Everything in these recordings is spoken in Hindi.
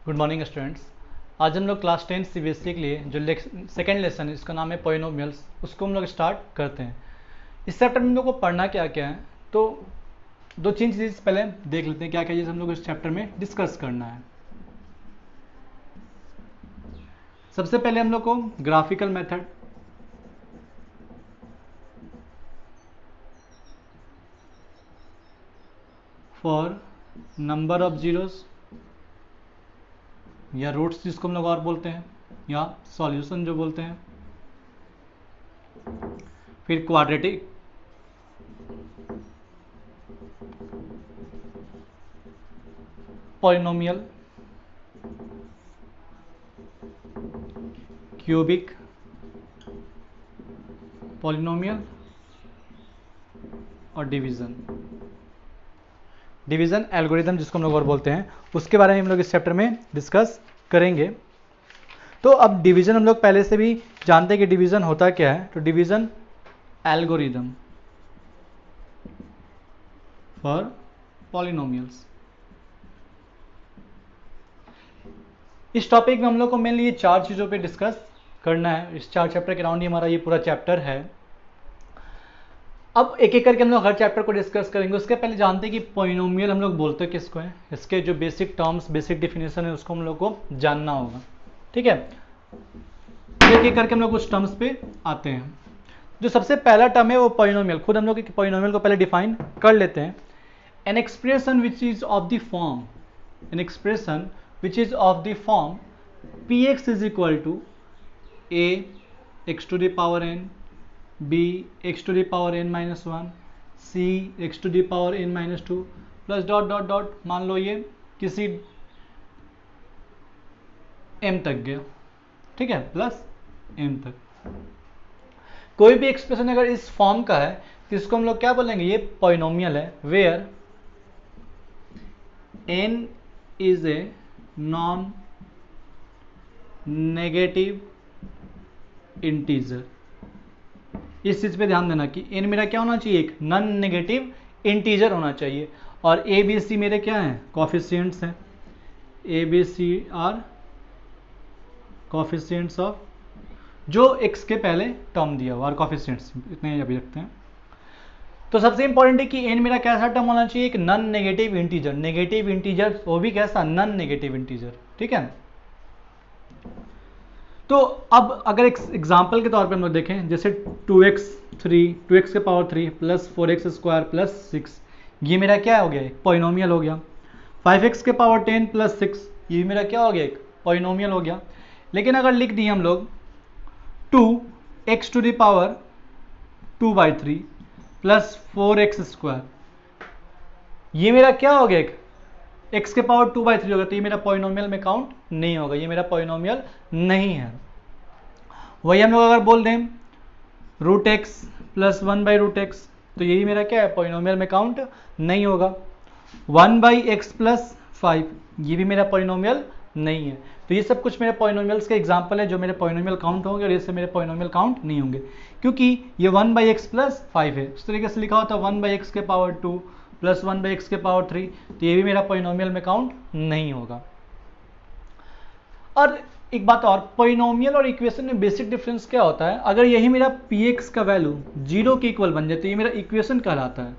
Good morning students. आज हम लोग क्लास 10 सीबीएसई के लिए जो सेकेंड लेसन है, इसका नाम है पॉलिनोमियल्स, उसको हम लोग स्टार्ट करते हैं। इस चैप्टर में हम लोग को पढ़ना क्या क्या है, तो दो तीन चीज़ पहले देख लेते हैं क्या क्या चीज़ हम लोग इस चैप्टर में डिस्कस करना है। सबसे पहले हम लोग को graphical method, for number of zeros या रूट्स जिसको हम लोग और बोलते हैं, या सॉल्यूशन जो बोलते हैं, फिर क्वाड्रेटिक, पॉलिनोमियल, क्यूबिक पॉलिनोमियल और डिवीज़न एल्गोरिथम जिसको हम लोग और बोलते हैं, उसके बारे में हम लोग इस चैप्टर में डिस्कस करेंगे। तो अब डिवीज़न हम लोग पहले से भी जानते हैं कि डिवीज़न होता क्या है। तो डिवीज़न एल्गोरिथम फॉर पॉलिनोमियल्स, इस टॉपिक में हम लोग को मेनली ये चार चीज़ों पे डिस्कस करना है। इस चार चैप्टर के राउंड ही हमारा ये पूरा चैप्टर है। अब एक एक करके हम लोग हर चैप्टर को डिस्कस करेंगे। उसके पहले जानते हैं कि पॉलिनोमियल हम लोग बोलते हैं किसको है, इसके जो बेसिक टर्म्स, बेसिक डिफिनेशन है, उसको हम लोग को जानना होगा। ठीक है, एक एक करके हम लोग उस टर्म्स पे आते हैं। जो सबसे पहला टर्म है वो पॉलिनोमियल, खुद हम लोग पॉलिनोमियल को पहले डिफाइन कर लेते हैं। An expression which is of the form, an expression which is of the form p x is equal to a x to the power n, b x to the power n minus 1, c x to the power n minus 2 plus dot dot dot, मान लो ये किसी m तक गया, ठीक है, प्लस m तक। कोई भी एक्सप्रेशन अगर इस फॉर्म का है तो इसको हम लोग क्या बोलेंगे, ये पॉलिनोमियल है। Where n is a non negative integer. इस चीज पे ध्यान देना कि n मेरा क्या होना चाहिए, एक नॉन नेगेटिव इंटीजर होना चाहिए। और ए बी सी मेरे क्या हैं, कॉफिशिएंट्स हैं। A b c are coefficients of जो x के पहले टर्म दिया हुआ, और कॉफिशिएंट्स इतने अभी रखते हैं। तो सबसे इंपॉर्टेंट है कि n मेरा कैसा टर्म होना चाहिए, एक non negative integer. Negative integer वो भी कैसा, नॉन नेगेटिव इंटीजर। ठीक है, तो अब अगर एक एग्जाम्पल के तौर पे हम लोग देखें, जैसे 2x के power 3 plus 4x square plus 6, ये मेरा क्या हो गया, एक पॉलिनोमियल हो गया। 5x के पावर 10 प्लस 6, ये मेरा क्या हो गया, एक पॉलिनोमियल हो गया। लेकिन अगर लिख दिए हम लोग 2x to the power 2/3 plus 4x square, ये मेरा क्या हो गया, एक x के पावर 2/3 होगा, तो ये मेरा पॉलिनोमियल में काउंट नहीं होगा, ये मेरा पॉलिनोमियल नहीं है। वही हम लोग अगर बोल दें √x प्लस 1/√x, तो यही मेरा क्या है, पॉलिनोमियल में काउंट नहीं होगा। 1/x प्लस 5, ये भी मेरा पॉलिनोमियल नहीं है। तो ये सब कुछ मेरे पॉलिनोमियल्स के एग्जांपल है जो मेरे पॉलिनोमियल काउंट होंगे, और ये सब मेरे पॉलिनोमियल काउंट नहीं होंगे, क्योंकि ये 1/x प्लस 5 है। इस तरीके से लिखा होता है 1/x के पावर 2 प्लस 1/x के पावर 3, तो ये भी मेरा पॉलिनोमियल में काउंट नहीं होगा। और एक बात और, पॉलिनोमियल और इक्वेशन में बेसिक डिफरेंस क्या होता है, अगर यही मेरा px का वैल्यू 0 के इक्वल बन जाए तो ये मेरा इक्वेशन कहलाता है,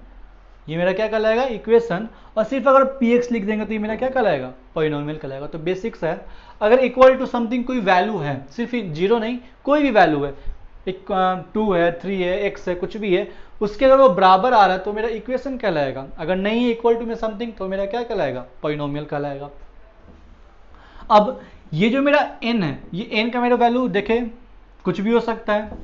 ये मेरा क्या कहलाएगा, इक्वेशन। और सिर्फ अगर px लिख देंगे तो ये मेरा क्या कहलाएगा, पॉलिनोमियल कहलाएगा। तो बेसिक्स है, अगर इक्वल टू समथिंग कोई वैल्यू है, सिर्फ 0 नहीं, कोई भी वैल्यू है, 2 है, 3 है, x है, कुछ भी है, उसके अगर वो बराबर आ रहा है तो मेरा इक्वेशन कहलाएगा। अगर नहीं है इक्वल टू में समथिंग तो मेरा क्या कहलाएगा, पॉलिनोमियल कहलाएगा। अब ये जो मेरा n है, ये n का मेरा वैल्यू देखे कुछ भी हो सकता है।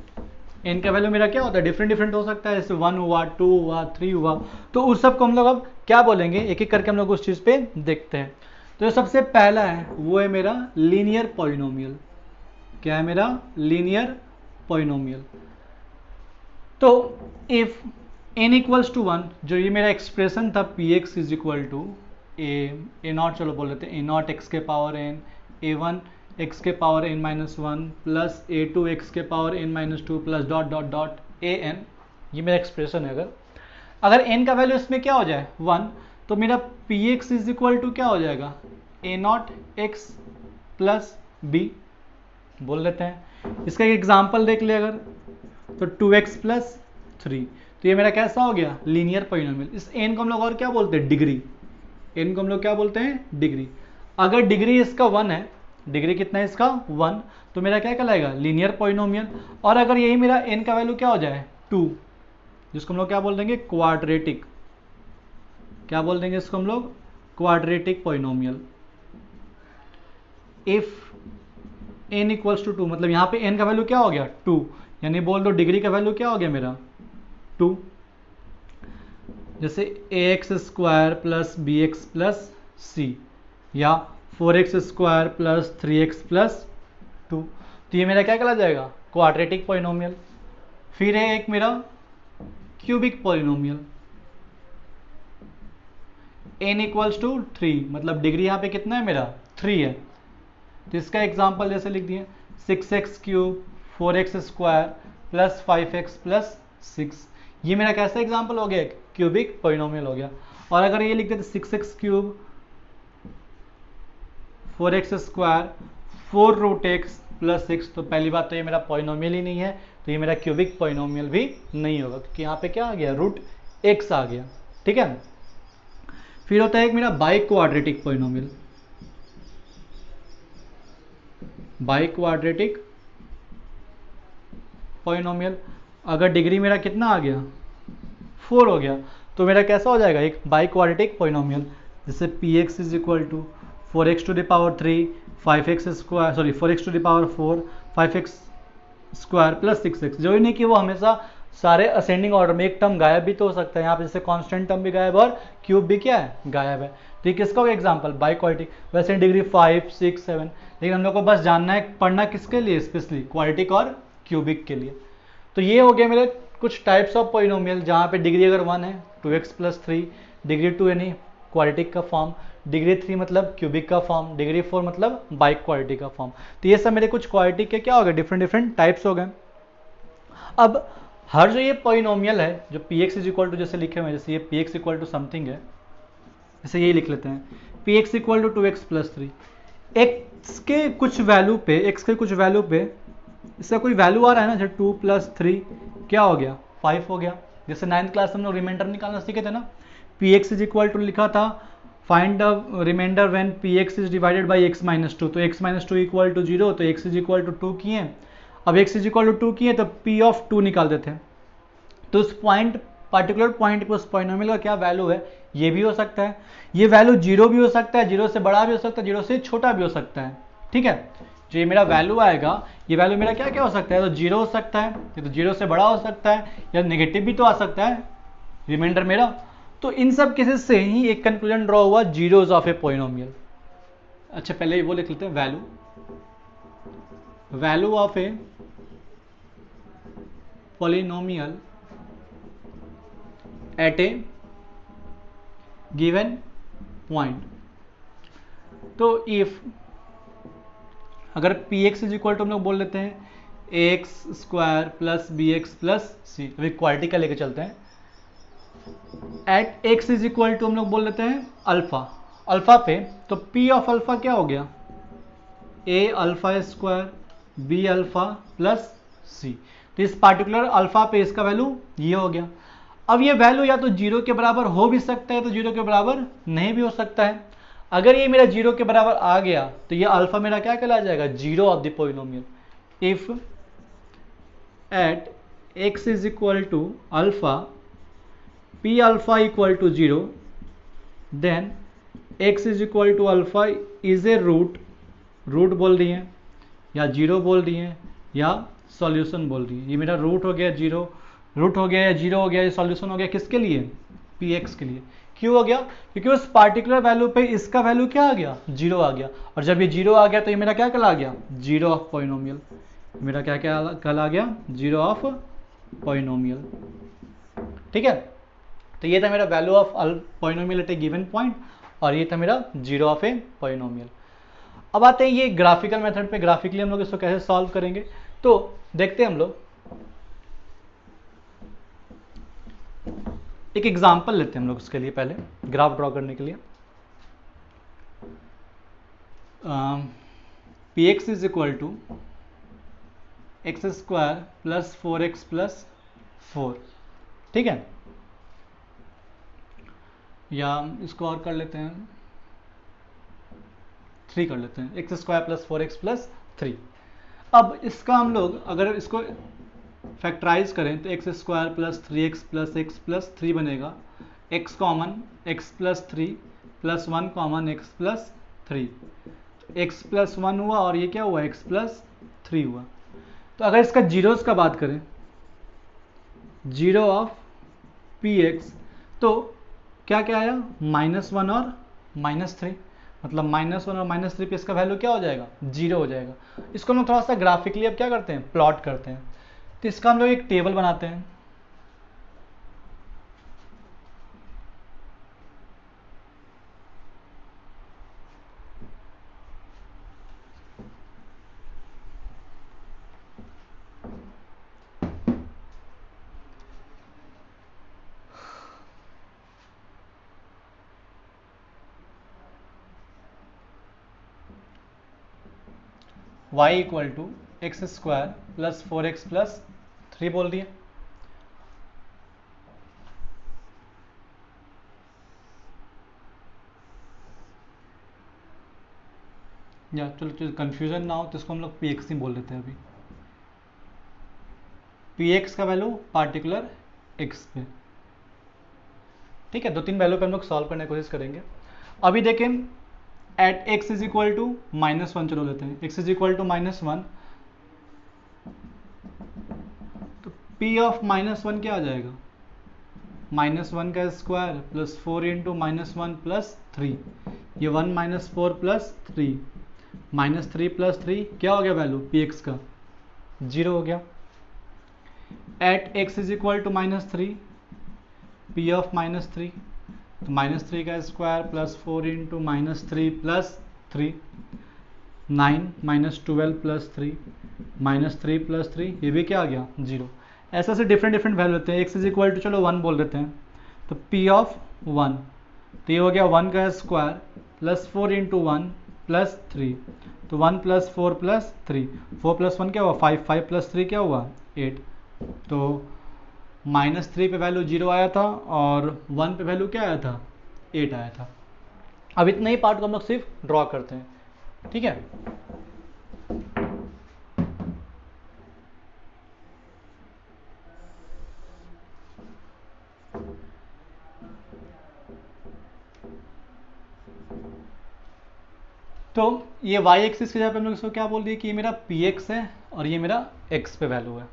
n का वैल्यू मेरा क्या होता है, डिफरेंट हो सकता है, जैसे 1 हुआ, 2 हुआ, 3 हुआ। तो उस सब को हम लोग अब क्या बोलेंगे, एक एक करके हम लोग उस चीज़ पे देखते हैं। तो जो सबसे पहला है वो है मेरा लीनियर पॉलिनोमियल। क्या है मेरा, लीनियर पॉलिनोमियल। तो इफ n इक्वल्स टू 1, जो ये मेरा एक्सप्रेशन था px is equal to a nought, चलो बोल लेते हैं a0 x के पावर n, a1 x के power n minus 1 plus a2 x के power n minus 2 plus dot dot dot an, ये मेरा एक्सप्रेशन है। अगर n का वैल्यू इसमें क्या हो जाए 1, तो मेरा px इज इक्वल टू क्या हो जाएगा, ए नॉट एक्स प्लस बी बोल लेते हैं। इसका एक एग्जाम्पल देख ले अगर, तो 2x प्लस 3, तो ये मेरा कैसा हो गया, लीनियर पॉलिनोमियल। इस n को हम लोग और क्या बोलते हैं, डिग्री। n को हम लोग क्या बोलते हैं, डिग्री। अगर डिग्री इसका 1 है, डिग्री कितना है इसका 1, तो मेरा क्या कहलाएगा, लीनियर पॉलिनोमियल। और अगर यही मेरा n का वैल्यू क्या हो जाए 2, जिसको हम लोग क्या बोल देंगे, क्वाड्रेटिक। क्या बोल देंगे इसको हम लोग, quadratic polynomial. If n equals to 2, मतलब यहाँ पे n का वैल्यू क्या हो गया 2, यानी बोल दो डिग्री का वैल्यू क्या हो गया मेरा 2। जैसे ax square plus b x plus c, या 4x square plus 3x plus 2, तो ये मेरा क्या कहला जाएगा, क्वाड्रेटिक पॉलिनोमियल। फिर है एक मेरा cubic polynomial, n equals to 3, मतलब डिग्री यहाँ पे कितना है मेरा 3 है, तो इसका एग्जाम्पल जैसे लिख दिए 6x cube 4x square plus 5x plus 6, ये मेरा कैसा एग्जाम्पल हो गया, क्यूबिक पॉलिनोमियल हो गया। और अगर ये लिख देते 6x cube 4x square 4 root x plus 6, तो पहली बात तो ये मेरा पॉलिनोमियल ही नहीं है, तो ये मेरा क्यूबिक पॉलिनोमियल भी नहीं होगा, क्योंकि यहाँ पे क्या आ गया, रूट x आ गया। ठीक है। फिर होता है एक मेरा by quadratic polynomial. By quadratic polynomial, अगर डिग्री मेरा कितना आ गया 4 हो गया, तो मेरा कैसा हो जाएगा, एक बाई क्वाड्रेटिक पॉलिनोमियल। जैसे p x is equal to 4x to the power 3 5x square, sorry 4x to the power 4 5x square plus 6x। जो ही नहीं कि वो हमेशा सारे असेंडिंग ऑर्डर में, एक टर्म गायब भी तो हो सकता है, यहाँ पे जैसे कांस्टेंट टर्म भी गायब और क्यूब भी क्या है, गायब है। तो ये किसका होगा एग्जांपल, बाई क्वाड्रेटिक। वैसे डिग्री 5 6 7, लेकिन हम लोग को बस जानना है, पढ़ना किसके लिए, स्पेशली क्वाड्रेटिक और क्यूबिक के लिए। तो ये हो गया मेरे कुछ टाइप्स ऑफ पॉलिनोमियल, जहाँ पे डिग्री अगर 1 है 2x प्लस 3, डिग्री 2 यानी क्वाड्रेटिक का फॉर्म, डिग्री 3 मतलब क्यूबिक का फॉर्म, डिग्री 4 मतलब बाई क्वाड्रेटिक का फॉर्म। तो ये सब मेरे कुछ क्वाड्रेटिक के क्या हो गए, डिफरेंट डिफरेंट टाइप्स हो गए। अब हर जो ये पॉलिनोमियल है, जो p x is equal to जैसे लिखे हुए हैं, जैसे ये p x equal to something है, जैसे ये लिख लेते हैं p x equal to 2x plus 3, x के कुछ वैल्यू पे, एक्स के कुछ वैल्यू पे इसका कोई वैल्यू आ रहा है ना, जैसे 2 प्लस 3 क्या हो गया 5 हो गया। जैसे 9th क्लास में हम लोग रिमाइंडर निकालना सीखे थे ना, p x is equal to लिखा था find the remainder when p x is divided by x minus 2, तो एक्स माइनस 2 इक्वल टू 0, तो एक्स इज इक्वल टू 2 किए। अब एक्स इज इक्वल टू 2 किए तो पी ऑफ 2 निकाल देते हैं, तो उस पॉइंट, पर्टिकुलर पॉइंट पे उस पॉलिनोमियल का क्या वैल्यू है, ये भी हो सकता है। ये वैल्यू 0 भी हो सकता है, 0 से बड़ा भी हो सकता है, 0 से छोटा भी हो सकता है। ठीक है, जो ये मेरा वैल्यू आएगा, ये वैल्यू मेरा क्या क्या हो सकता है, तो 0 हो सकता है, ये तो 0 से बड़ा हो सकता है, या नेगेटिव भी तो आ सकता है रिमाइंडर मेरा। तो इन सब केसेस से ही एक कंक्लूजन ड्रॉ हुआ, जीरोज ऑफ ए पॉलिनोमियल। अच्छा पहले वो लिख लेते हैं, value of a polynomial at a given point. तो इफ अगर p x is equal to हम लोग बोल लेते हैं a x square plus b x plus c, अभी क्वालिटी का लेके चलते हैं, at x is equal to हम लोग बोल लेते हैं अल्फा, अल्फा पे, तो पी ऑफ अल्फा क्या हो गया, a alpha square b alpha plus c. तो इस पार्टिकुलर अल्फा पे इसका वैल्यू ये हो गया। अब ये वैल्यू या तो 0 के बराबर हो भी सकता है, तो 0 के बराबर नहीं भी हो सकता है। अगर ये मेरा 0 के बराबर आ गया तो ये अल्फा मेरा क्या कहला जाएगा, zero of the polynomial. If at x is equal to alpha p alpha equal to 0, then x is equal to alpha is a root, root बोल रही है या 0 बोल रही है या सॉल्यूशन बोल रही है। ये मेरा रूट हो गया 0, रूट हो गया या 0 हो गया, ये सॉल्यूशन हो गया किसके लिए, पी एक्स के लिए। क्यों हो गया, क्योंकि उस पार्टिकुलर वैल्यू पे इसका वैल्यू क्या आ गया, 0 आ गया, और जब ये 0 आ गया तो ये मेरा क्या कहला गया, जीरो ऑफ पॉलिनोमियल। मेरा क्या क्या कहला गया, जीरो ऑफ पॉलिनोमियल। ठीक है, तो ये था मेरा value of polynomial at a given point, और ये था मेरा जीरो ऑफ ए पॉलिनोमियल। अब आते हैं ये ग्राफिकल मेथड पे, ग्राफिकली हम लोग इसको कैसे सॉल्व करेंगे, तो देखते हैं हम लोग एक एग्जाम्पल लेते हैं हम लोग उसके लिए, पहले ग्राफ ड्रॉ करने के लिए। P x is equal to x square plus 4x plus 4, ठीक है। या इसको और कर लेते हैं, 3 कर लेते हैं, x square plus 4x plus 3। अब इसका हम लोग अगर इसको फैक्टराइज करें तो x square plus 3x plus 3 बनेगा, x common x plus 3 plus 1 common x plus 3, x plus 1 हुआ और ये क्या हुआ x प्लस 3 हुआ। तो अगर इसका जीरोस का बात करें, जीरो ऑफ पी एक्स, तो क्या क्या आया, -1 और -3, मतलब -1 और -3 पे इसका वैल्यू क्या हो जाएगा, 0 हो जाएगा। इसको हम लोग थोड़ा सा ग्राफिकली अब क्या करते हैं, प्लॉट करते हैं। तो इसका हम लोग एक टेबल बनाते हैं। y equal to x square plus 4x plus 3 बोल दिए। या चलो कंफ्यूजन ना हो तो इसको हम लोग पी एक्स ही बोल देते हैं अभी। पी एक्स का वैल्यू पार्टिकुलर एक्स पे, ठीक है। 2-3 वैल्यू पे हम लोग सॉल्व करने की कोशिश करेंगे। अभी देखें at x is equal to -1, चलो लेते हैं एक्स इज इक्वल टू -1, तो पी ऑफ -1 क्या आ जाएगा, -1 का स्क्वायर प्लस 4 इंटू -1 प्लस 3, ये 1 - 4 प्लस 3, -3 प्लस 3 क्या हो गया वैल्यू पी एक्स का, 0 हो गया। At x is equal to -3, p of -3, तो -3 का square plus 4 into -3 plus 3, 9 -12 plus 3, -3 plus 3, ये भी क्या आ गया 0। ऐसे से डिफरेंट डिफरेंट वैल्यू होते हैं। एक्स इज इक्वल टू चलो 1 बोल देते हैं, तो पी ऑफ 1, तो ये हो गया 1 का स्क्वायर प्लस 4 इंटू 1 प्लस 3, तो 1 प्लस 4 प्लस 3, 4 प्लस 1 क्या हुआ 5, 5 प्लस 3 क्या हुआ 8, तो -3 पे वैल्यू 0 आया था और 1 पे वैल्यू क्या आया था 8 आया था। अब इतना ही पार्ट को हम लोग सिर्फ ड्रॉ करते हैं, ठीक है। तो ये वाई एक्सिस की जगह पे हम लोग इसको क्या बोल दिए कि ये मेरा पी एक्स है और ये मेरा एक्स पे वैल्यू है।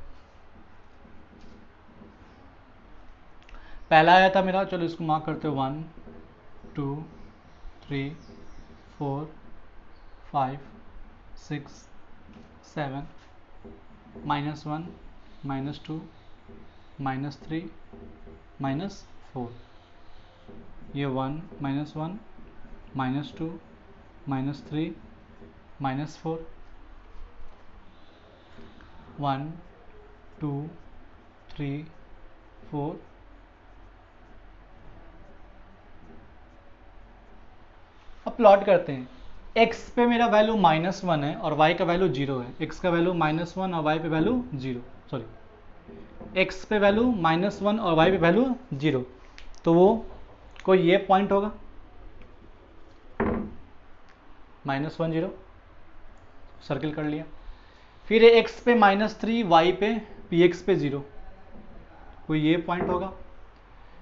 पहला आया था मेरा, चलो इसको मार्क करते हो 1 2 3 4 5 6 7 -1 -2 -3 -4, ये 1 -1 -2 -3 -4, 1 2 3 4, अब प्लॉट करते हैं। x पे मेरा वैल्यू -1 है और y का वैल्यू 0 है। x का वैल्यू -1 और y पे वैल्यू 0, सॉरी x पे वैल्यू -1 और y पे वैल्यू 0, तो वो कोई ये पॉइंट होगा -1 0, सर्किल कर लिया। फिर x पे -3, y पे px पे 0, कोई ये पॉइंट होगा।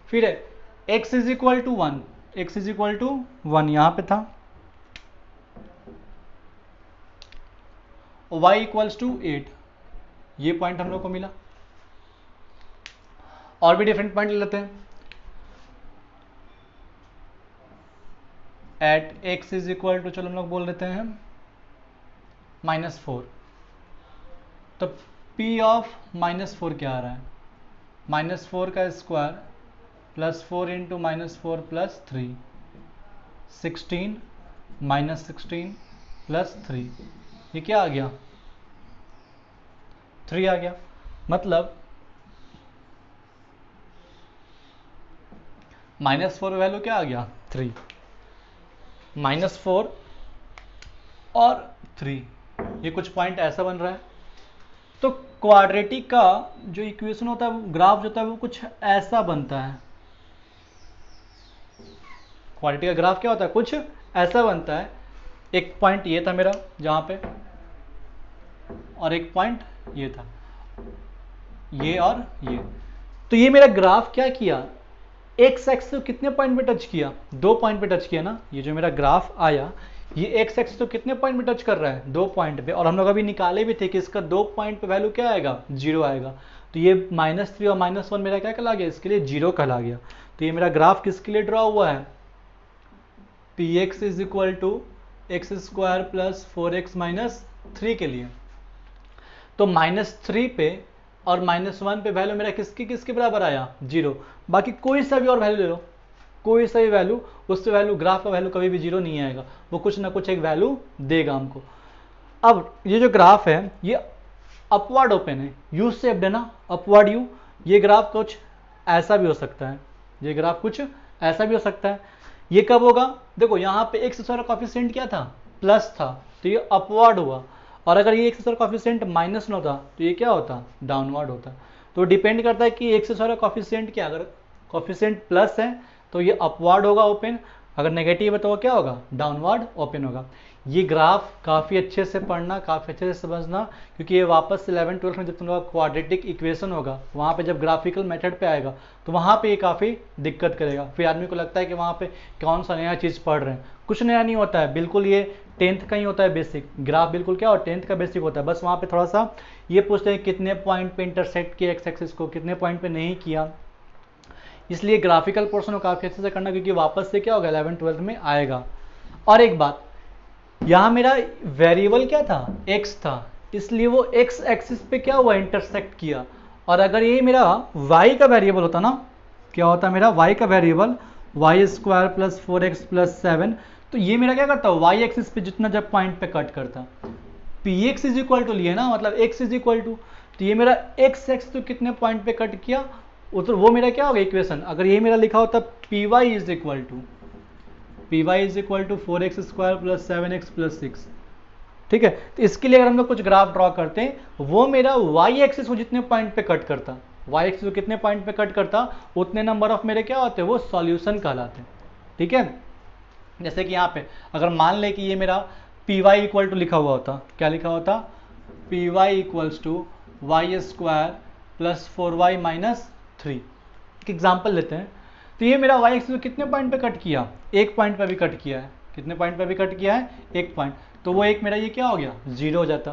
फिर x is equal to 1, x is equal to 1 यहाँ पे था, y इक्वल्स टू 8, ये पॉइंट हम लोग को मिला। और भी डिफरेंट पॉइंट ले लेते हैं। At x is equal to चलो हम लोग बोल देते हैं -4, तो p ऑफ -4 क्या आ रहा है, -4 का square plus 4 into -4 plus 3, 16 -16 plus 3, ये क्या आ गया 3 आ गया। मतलब -4 वैल्यू क्या आ गया 3, -4 और 3, ये कुछ पॉइंट ऐसा बन रहा है। तो क्वाड्रेटिक का जो इक्वेशन होता है, वो ग्राफ जो होता है वो कुछ ऐसा बनता है। क्वाड्रेटिक का ग्राफ क्या होता है, कुछ ऐसा बनता है। एक पॉइंट ये था मेरा जहां पे, और एक पॉइंट ये था, ये और ये। तो ये मेरा ग्राफ क्या किया, एक्स एक्स तो कितने पॉइंट पे टच किया, 2 पॉइंट पे टच किया ना। ये जो मेरा ग्राफ आया, ये एक्स एक्स तो कितने पॉइंट पे टच कर रहा है, 2 पॉइंट पे। और हम लोग अभी निकाले भी थे कि इसका 2 पॉइंट पे वैल्यू क्या आएगा, 0 आएगा। तो ये -3 और -1 मेरा क्या कहला गया, इसके लिए 0 कहला गया। तो ये मेरा ग्राफ किसके लिए ड्रॉ हुआ है, p x is equal to x square plus 4x - 3 के लिए। तो -3 पे और -1 पे वैल्यू मेरा किसके किसके बराबर आया, 0। बाकी कोई सा भी और वैल्यू ले लो, कोई सा भी वैल्यू, उससे वैल्यू, ग्राफ का वैल्यू कभी भी 0 नहीं आएगा, वो कुछ ना कुछ एक वैल्यू देगा हमको। अब ये जो ग्राफ है ये अपवर्ड ओपन है, यू शेप्ड है ना, अपवर्ड यू। ये ग्राफ कुछ ऐसा भी हो सकता है, ये ग्राफ कुछ ऐसा भी हो सकता है। ये कब होगा, देखो यहाँ पे एक्स स्क्वायर कॉफिशिएंट क्या था, प्लस था, तो ये अपवर्ड हुआ। और अगर ये एक्स स्क्वायर कॉफिशिएंट माइनस में होता तो ये क्या होता, डाउनवर्ड होता। तो डिपेंड करता है कि एक्स स्क्वायर कॉफिशिएंट क्या, अगर कॉफिशिएंट प्लस है तो ये अपवर्ड होगा ओपन, अगर नेगेटिव है तो वो क्या होगा, डाउनवर्ड ओपन होगा। ये ग्राफ काफ़ी अच्छे से पढ़ना, काफ़ी अच्छे से समझना, क्योंकि ये वापस 11th 12th में जब तुम लोग क्वाड्रेटिक इक्वेशन होगा, वहाँ पे जब ग्राफिकल मेथड पे आएगा तो वहाँ पे ये काफ़ी दिक्कत करेगा। फिर आदमी को लगता है कि वहाँ पे कौन सा नया चीज़ पढ़ रहे हैं। कुछ नया नहीं होता है, बिल्कुल ये 10th का ही होता है बेसिक ग्राफ, बिल्कुल क्या हो 10th का बेसिक होता है। बस वहाँ पे थोड़ा सा ये पूछते हैं कितने पॉइंट पे इंटरसेक्ट किया एक्स एक्सिस को, कितने पॉइंट पे नहीं किया। इसलिए ग्राफिकल पोर्शन को काफ़ी अच्छे से करना, क्योंकि वापस से क्या होगा 11th 12th में आएगा। और एक बात, यहाँ मेरा वेरिएबल क्या था, x था, इसलिए वो x एक्सिस पे क्या हुआ, इंटरसेक्ट किया। और अगर ये मेरा y का वेरिएबल होता ना, क्या होता मेरा y का variable, y square plus 4x plus 7, तो ये मेरा क्या करता, y एक्सिस पे जितना जब पॉइंट पे कट करता, px इज इक्वल टू लिए ना, मतलब x इज इक्वल टू, तो ये मेरा x एक्स तो कितने पॉइंट पे कट किया, तो वो मेरा क्या होगा इक्वेशन। अगर ये मेरा लिखा होता py is equal to, p y is equal to 4x square plus 7x plus 6, ठीक है। तो इसके लिए अगर हम लोग कुछ ग्राफ ड्रॉ करते हैं, वो मेरा y एक्सिस को जितने पॉइंट पे कट करता, y एक्सिस को कितने पॉइंट पे कट करता, उतने नंबर ऑफ मेरे क्या होते हैं, वो सॉल्यूशन कहलाते हैं, ठीक है। जैसे कि यहाँ पे अगर मान ले कि ये मेरा पी वाई इक्वल टू लिखा हुआ होता, क्या लिखा होता, p y equals to y square plus 4y minus 3। एक एग्जाम्पल लेते हैं, तो ये मेरा y एक्सिस कितने पॉइंट पे कट किया, एक पॉइंट पे भी कट किया है, कितने पॉइंट पे भी कट किया है, एक पॉइंट, तो वो एक मेरा ये क्या हो गया, 0 हो जाता।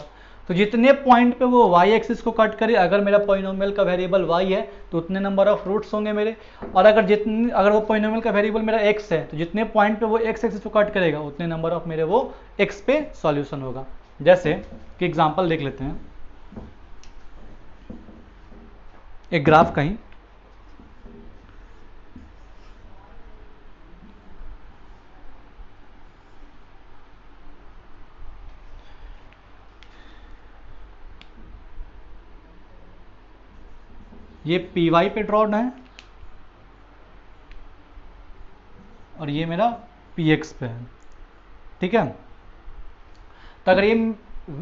तो जितने पॉइंट पे वो y एक्सिस को कट करे, अगर मेरा पॉलिनोमियल का वेरिएबल y है तो उतने नंबर ऑफ रूट्स होंगे मेरे। और अगर वो पॉलिनोमियल का वेरिएबल मेरा x है, तो जितने पॉइंट पे वो x एक्सिस को कट करेगा उतने नंबर ऑफ मेरे वो x पे सॉल्यूशन होगा। जैसे कि एग्जाम्पल देख लेते हैं एक ग्राफ का ही, ये पी वाई पे ड्रॉड है और ये मेरा पी एक्स पे है, ठीक है। तो अगर ये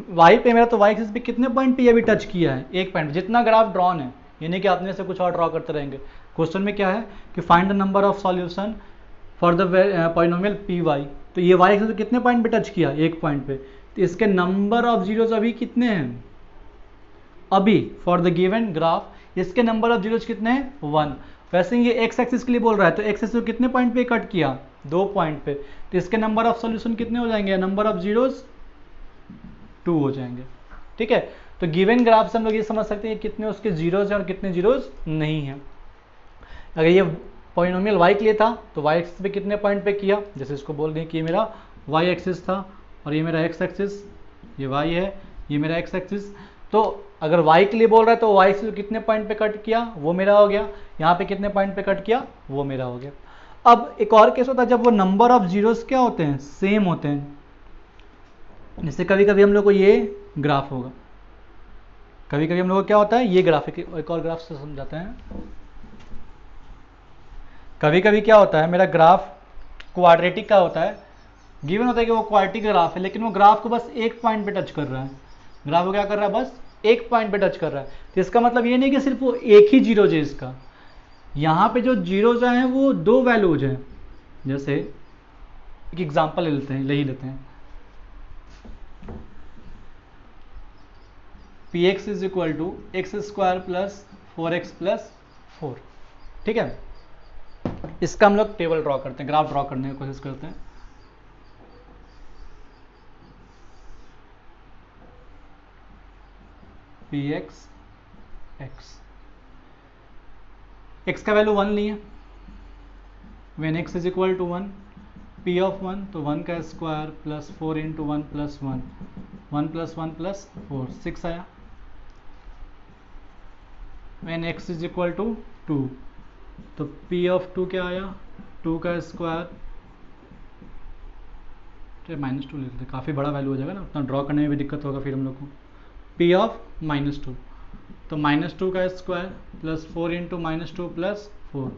वाई पे मेरा, तो वाई एक्सिस पे कितने पॉइंट पे अभी टच किया है, एक पॉइंट, जितना ग्राफ ड्रॉन है, ये नहीं कि अपने से कुछ और ड्रॉ करते रहेंगे। क्वेश्चन में क्या है कि find the number of solution for the polynomial p y, तो ये वाई एक्सिस पे कितने पॉइंट पे टच किया, एक पॉइंट पे, तो इसके नंबर ऑफ जीरोज अभी कितने हैं, अभी फॉर द गिवन ग्राफ इसके नंबर ऑफ जीरोज कितने हैं, 1। वैसे ही ये एक्स एक्सिस के लिए बोल रहा है, तो एक्स एक्सिस को कितने पॉइंट पे कट किया, 2 पॉइंट पे, तो इसके नंबर ऑफ सॉल्यूशन कितने हो जाएंगे, नंबर ऑफ जीरोज 2 हो जाएंगे, ठीक है। तो गिवन ग्राफ से हम लोग ये समझ सकते हैं कितने उसके जीरोज हैं और कितने जीरोज नहीं हैं। अगर ये पॉलिनोमियल y के लिए था तो y एक्सिस पे कितने पॉइंट पे किया, जैसे इसको बोल दें कि ये मेरा y एक्सिस था और ये मेरा x एक्सिस, ये y है, ये मेरा x एक्सिस। तो अगर y के लिए बोल रहा है तो y एक्सिस पे कितने पॉइंट पे कट किया, वो मेरा हो गया, यहाँ पे कितने पॉइंट पे कट किया, वो मेरा हो गया। अब एक और केस होता है जब वो नंबर ऑफ जीरोस क्या होते हैं, सेम होते हैं। जैसे कभी कभी हम लोग को ये ग्राफ होगा, कभी कभी हम लोग को क्या होता है, ये ग्राफ, एक और ग्राफ से समझाते हैं। कभी कभी क्या होता है, मेरा ग्राफ क्वाड्रेटिक का होता है, गिवन होता है कि वो क्वाड्रेटिक ग्राफ है, लेकिन वो ग्राफ को बस एक पॉइंट पे टच कर रहा है, ग्राफ को क्या कर रहा है, बस एक पॉइंट पे टच कर रहा है। तो इसका मतलब ये नहीं कि सिर्फ वो एक ही जीरोज है इसका, यहाँ पे जो जीरोज हैं वो दो वैल्यूज हैं। जैसे एक एग्जांपल ले लेते हैं p x is equal to x square plus 4x plus 4। ठीक है, इसका हम लोग टेबल ड्रॉ करते हैं, ग्राफ ड्रॉ करने की कोशिश करते हैं। पी एक्स एक्स का वैल्यू 1 लिए, when x is equal to 1, p of 1 तो 1 का square plus 4 into 1 plus 1, 1 plus 1 plus 4, 6 आया। When x is equal to 2 तो पी ऑफ 2 क्या आया, 2 का स्क्वायर, -2 ले लेते, काफ़ी बड़ा वैल्यू हो जाएगा ना, उतना ड्रॉ करने में भी दिक्कत होगा फिर हम लोग को। पी ऑफ -2 तो -2 का स्क्वायर प्लस 4 इंटू -2 प्लस 4,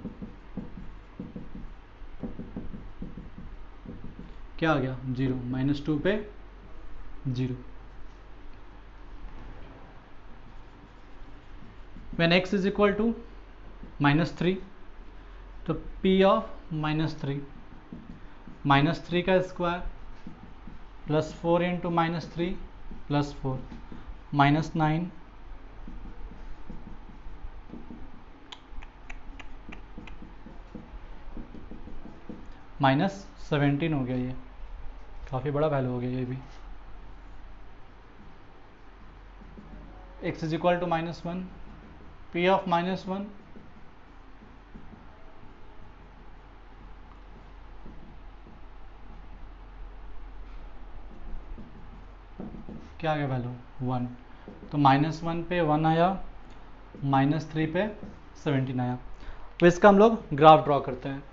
क्या आ गया, 0, -2 पे 0। When x is equal to -3 तो p ऑफ -3, -3 का स्क्वायर प्लस 4 इंटू -3 प्लस 4, -9, -17 हो गया, ये काफ़ी बड़ा वैल्यू हो गया ये भी। x is equal to -1, p of -1 क्या आ गया वैल्यू, 1, तो -1 पे 1 आया, -3 पे 17 आया। तो इसका हम लोग ग्राफ ड्रॉ करते हैं।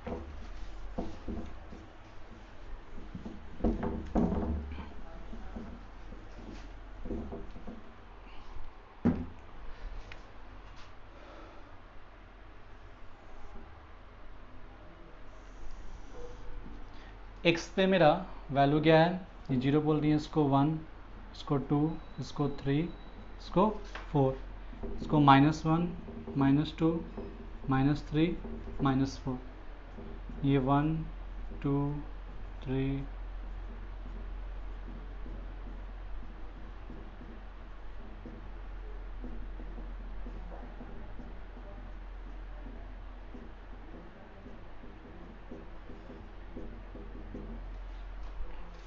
x पे मेरा वैल्यू क्या है, ये 0 बोल दिए, इसको 1, इसको 2, इसको 3, इसको 4, इसको -1, -2, -3, -4, ये 1, 2, 3,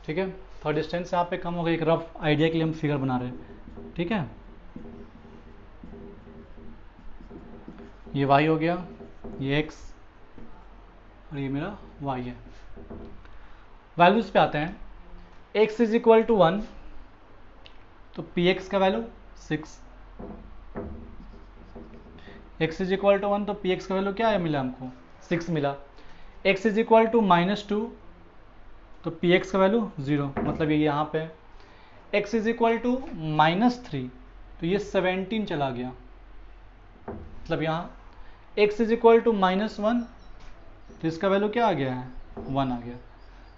ठीक है। थोड़ा डिस्टेंस यहाँ पे कम हो गई, एक रफ आइडिया के लिए हम फिगर बना रहे हैं। ठीक है, ये y हो गया, ये x और ये मेरा y है। वैल्यूज पे आते हैं, x इज इक्वल टू 1 तो px का value 6, x is equal to 1 तो px का वैल्यू क्या है, मिला हमको 6 मिला। x इज इक्वल टू -2 तो px का वैल्यू 0, मतलब ये यहाँ पे। x इज इक्वल टू -3 तो ये 17 चला गया, मतलब यहाँ x इज इक्वल टू -1 तो इसका वैल्यू क्या आ गया है, 1 आ गया।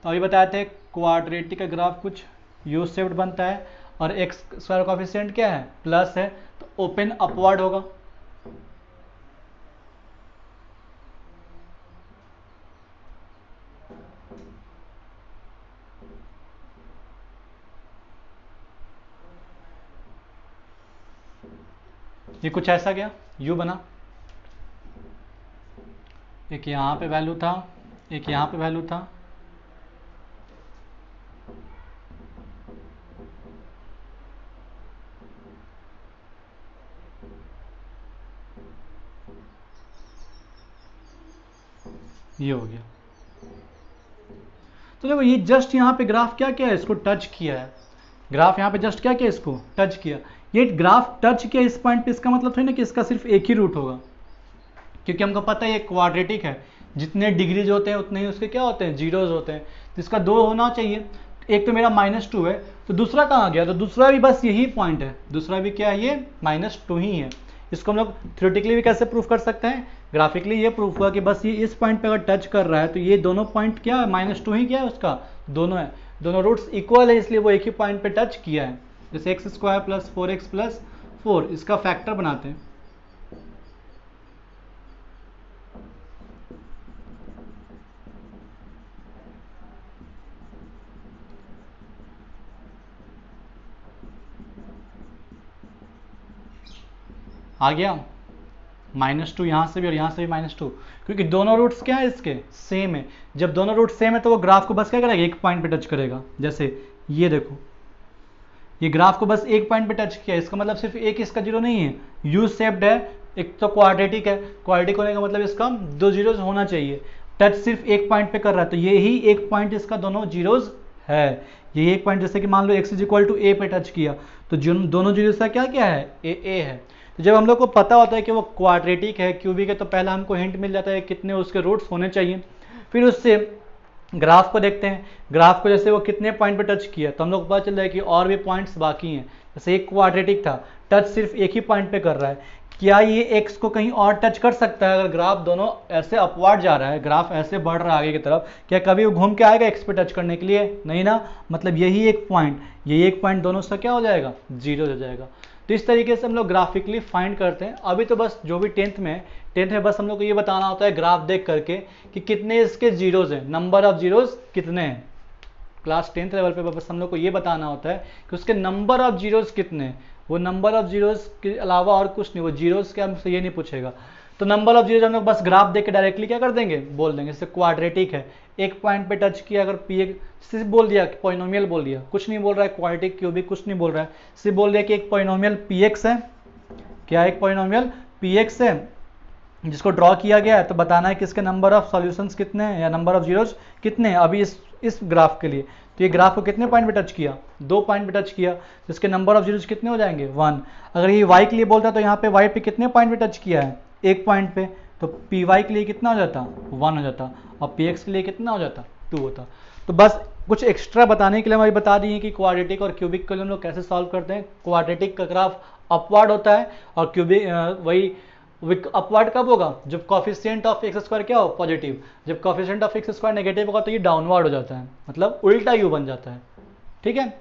तो अभी बताए थे क्वाड्रेटिक का ग्राफ कुछ यू शेप्ड बनता है और x स्क्वायर कोएफिशिएंट क्या है, प्लस है, तो ओपन अपवर्ड होगा। ये कुछ ऐसा गया, u बना, एक यहाँ पे वैल्यू था, एक यहाँ पे वैल्यू था, ये हो गया। तो देखो ये जस्ट यहाँ पे ग्राफ क्या किया है, इसको टच किया है, ग्राफ यहाँ पे जस्ट क्या किया, इसको टच किया। ये ग्राफ टच किया इस पॉइंट पे, इसका मतलब थोड़ी ना कि इसका सिर्फ एक ही रूट होगा, क्योंकि हमको पता है ये क्वाड्रेटिक है, जितने डिग्रीज होते हैं उतने ही उसके क्या होते हैं, जीरोज होते हैं। तो इसका 2 होना चाहिए, एक तो मेरा -2 है, तो दूसरा कहाँ गया, तो दूसरा भी बस यही पॉइंट है, दूसरा भी क्या है, ये -2 ही है। इसको हम लोग थ्योरेटिकली भी कैसे प्रूफ कर सकते हैं, ग्राफिकली ये प्रूफ हुआ कि बस ये इस पॉइंट पे अगर टच कर रहा है तो ये दोनों पॉइंट क्या है, -2 ही क्या है उसका, दोनों है, दोनों रूट्स इक्वल है इसलिए वो एक ही पॉइंट पे टच किया है। जैसे x square plus 4x plus 4 इसका फैक्टर बनाते हैं। आ गया -2 यहाँ से भी और यहाँ से भी -2, क्योंकि दोनों रूट्स क्या है इसके सेम है। जब दोनों रूट सेम है तो वो ग्राफ को बस क्या करेगा, एक पॉइंट पे टच करेगा। जैसे ये देखो, ये ग्राफ को बस एक पॉइंट पे टच किया, इसका मतलब सिर्फ एक इसका जीरो नहीं है, यू शेप्ड है, एक तो क्वाड्रेटिक है, क्वाड्रेटिक होने का मतलब इसका दो जीरोज होना चाहिए, टच सिर्फ एक पॉइंट पे कर रहा है, तो ये ही एक पॉइंट इसका दोनों जीरोज है। ये एक पॉइंट जैसे कि मान लो x इक्वल टू ए पे टच किया, तो दोनों जीरोज का क्या क्या है, ए है। तो जब हम लोग को पता होता है कि वो क्वाड्रेटिक है, क्यूबिक है, तो पहला हमको हिंट मिल जाता है कितने उसके रूट्स होने चाहिए। फिर उससे ग्राफ को देखते हैं, ग्राफ को जैसे वो कितने पॉइंट पे टच किया, तो हम लोग को पता चल रहा है कि और भी पॉइंट्स बाकी हैं। जैसे एक क्वाड्रेटिक था, टच सिर्फ एक ही पॉइंट पे कर रहा है, क्या ये एक्स को कहीं और टच कर सकता है? अगर ग्राफ दोनों ऐसे अपवर्ड जा रहा है, ग्राफ ऐसे बढ़ रहा है आगे की तरफ, क्या कभी वो घूम के आएगा एक्स पे टच करने के लिए? नहीं ना, मतलब यही एक पॉइंट, यही एक पॉइंट दोनों से क्या हो जाएगा, जीरो हो जाएगा। तो इस तरीके से हम लोग ग्राफिकली फाइंड करते हैं। अभी तो बस जो भी टेंथ में बस हम लोग को ये बताना होता है ग्राफ देख करके कि कितने इसके जीरोज हैं, नंबर ऑफ जीरोज कितने हैं। क्लास 10th लेवल पे बस हम लोग को ये बताना होता है कि उसके नंबर ऑफ जीरोज कितने हैं। वो नंबर ऑफ जीरोज के अलावा और कुछ नहीं, वो जीरोज के हमसे ये नहीं पूछेगा। तो नंबर ऑफ जीरोज हम लोग बस ग्राफ देख के डायरेक्टली क्या कर देंगे, बोल देंगे। जैसे क्वाड्रेटिक है, एक पॉइंट पे टच किया, अगर पी सिर्फ बोल दिया, पॉलिनोमियल बोल दिया, कुछ नहीं बोल रहा है, क्वाड्रेटिक क्यूबिक कुछ नहीं बोल रहा है, सिर्फ बोल दिया कि एक पॉलिनोमियल px है। क्या एक पॉलिनोमियल px है जिसको ड्रॉ किया गया है, तो बताना है कि इसके नंबर ऑफ सॉल्यूशंस कितने हैं या नंबर ऑफ जीरोज कितने हैं अभी इस ग्राफ के लिए। तो ये ग्राफ को कितने पॉइंट पे टच किया, 2 पॉइंट पे टच किया, जिसके नंबर ऑफ जीरोज कितने हो जाएंगे, 1। अगर ये y के लिए बोलता तो यहाँ पे y पे कितने पॉइंट पे टच किया है, एक पॉइंट पे, तो py के लिए कितना हो जाता, 1 हो जाता, और px के लिए कितना हो जाता, 2 होता। तो बस कुछ एक्स्ट्रा बताने के लिए हम अभी बता दिए कि क्वाड्रेटिक और क्यूबिक के लिए हम लोग कैसे सॉल्व करते हैं। क्वाड्रेटिक का ग्राफ अपवर्ड होता है और क्यूबिक वही अपवर्ड कब होगा, जब कॉफिशिएंट ऑफ एक्स स्क्वायर क्या हो, पॉजिटिव। जब coefficient of x square negative होगा तो ये डाउनवर्ड हो जाता है, मतलब उल्टा यू बन जाता है। ठीक है,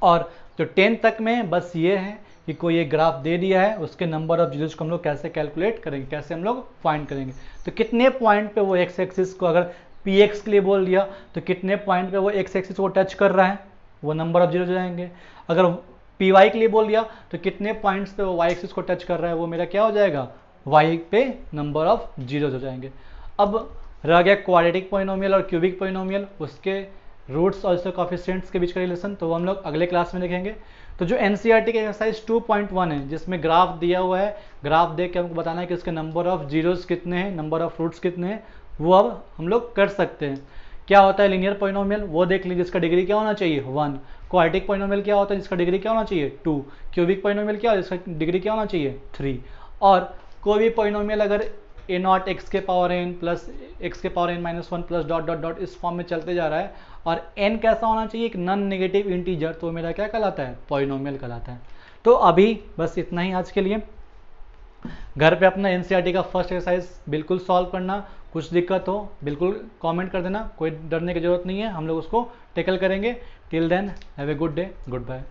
और जो 10 तक में बस ये है कि कोई एक ग्राफ दे दिया है, उसके नंबर ऑफ जीरोज को हम लोग कैसे कैलकुलेट करेंगे, कैसे हम लोग फाइंड करेंगे। तो कितने पॉइंट पे वो एक्स एक्सिस को, अगर px के लिए बोल दिया तो कितने पॉइंट पे वो एक्स एक्सिस को टच कर रहा है, वो नंबर ऑफ जीरोज हो जाएंगे। अगर py के लिए बोल दिया तो कितने पॉइंट्स पे वो y एक्सिस को टच कर रहा है, वो मेरा क्या हो जाएगा, y पे नंबर ऑफ जीरोज हो जाएंगे। अब रह गया क्वाड्रेटिक पॉलिनोमियल और क्यूबिक पॉलिनोमियल, उसके रूट्स और उसके कोएफिशिएंट्स के बीच का रिलेशन, तो वो हम लोग अगले क्लास में देखेंगे। तो जो एनसीईआरटी के एक्सरसाइज 2.1 है, जिसमें ग्राफ दिया हुआ है, ग्राफ देख के हमको बताना है कि उसके नंबर ऑफ जीरोज कितने हैं, नंबर ऑफ रूट्स कितने हैं, वो अब हम लोग कर सकते हैं। क्या होता है लीनियर पॉलिनोमियल, वो देख लीजिए, जिसका डिग्री क्या होना चाहिए, 1। क्वाड्रेटिक पॉलिनोमियल क्या होता है, जिसका डिग्री क्या होना चाहिए, 2। क्यूबिक पॉलिनोमियल क्या है, जिसका डिग्री क्या होना चाहिए, 3। और कोई भी पॉलिनोमियल अगर a नॉट एक्स के पावर n प्लस एक्स के power n minus 1 plus dot dot dot इस फॉर्म में चलते जा रहा है, और n कैसा होना चाहिए, एक नॉन नेगेटिव इंटीजर, तो मेरा क्या कहलाता है, पॉलिनोमियल कहलाता है। तो अभी बस इतना ही आज के लिए। घर पे अपना एनसीईआरटी का फर्स्ट एक्सरसाइज बिल्कुल सॉल्व करना, कुछ दिक्कत हो बिल्कुल कमेंट कर देना, कोई डरने की जरूरत नहीं है, हम लोग उसको टैकल करेंगे। Till then have a good day, good bye.